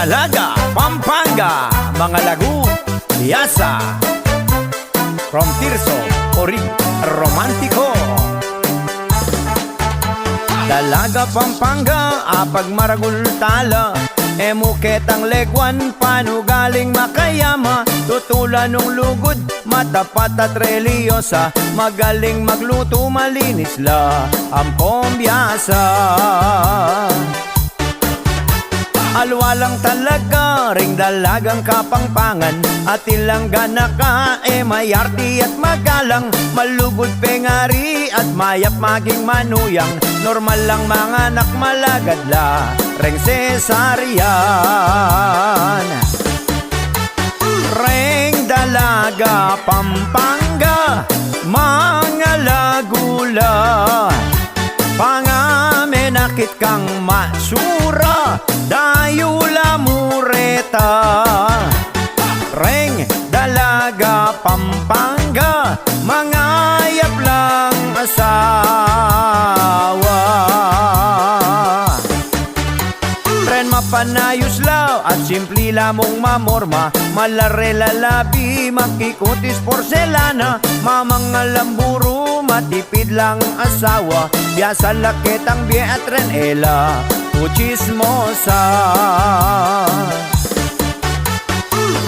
Dalaga, Pampanga, mga lagu, Biasa. From Tirso, Orig, Romantiko. Dalaga, Pampanga, apag maragul tala. Emuket ang legwan, panugaling makayama. Tutulan ng lugod, matapat at relyosa. Magaling magluto, malinis la ang pombyasa. Alwalang talaga, ring dalagang kapangpangan. At ilang gana ka, may arti at magalang. Malugod pengari at mayap maging manuyang. Normal lang mga anak malagad la, ring cesarian. Ring dalaga, Pampanga, mga lagula. Pangamenakit kang masura, dayula mureta. Reng dalaga, Pampanga, mga ayap lang asawa. Ren mapanayos law at simple lamong mamorma. Malare lalabi, makikutis porselana. Mamang lamburo, matipid lang asawa. Biasa lakit ang biya at renela, uchismosa.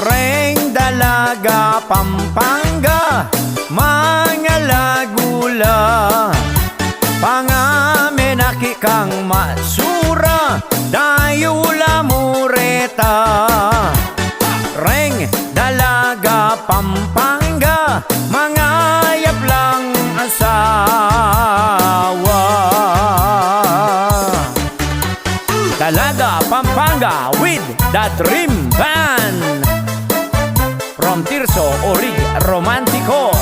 Reng dalaga, Pampanga, mga lagula. Pangamenaki kang masura, dayula mureta. Reng dalaga, Pampanga, mga ayap lang asawa. Dalaga, Pampanga with the Dream Band. From Tirso, Orig, Romantiko.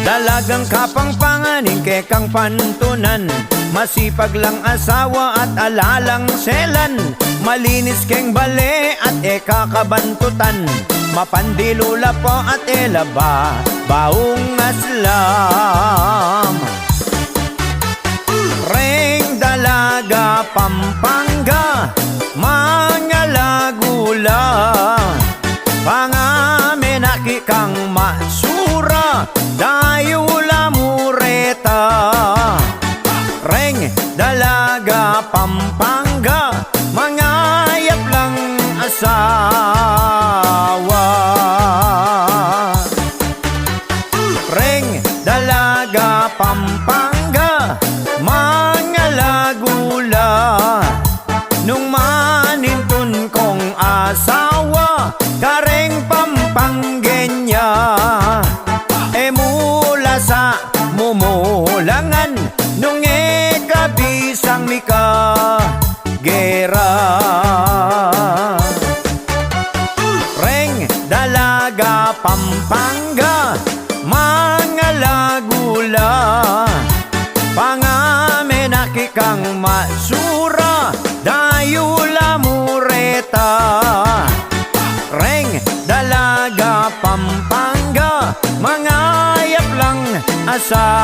Dalagang kapangpangan, kang pantunan. Masipag lang asawa at alalang selan. Malinis keng bale at kakabantutan. Mapandilula po at elaba, baong aslam. Reng dalaga, Pampanga, mga lagula. Pangamenaki kang masura, dayula mureta. Reng dalaga, Pampanga, mga ayap lang asawa. Reng dalaga, Pampanga, mga lagula. Nung manintun kong asawa, kareng Pampangenya. Mula sa mumulangan, nung kabisang mika gera. Reng dalaga, Pampanga, mga lagula. Pangamenaki kang masura, dayula mureta. Reng dalaga, Pampanga, mga ayap lang asawa.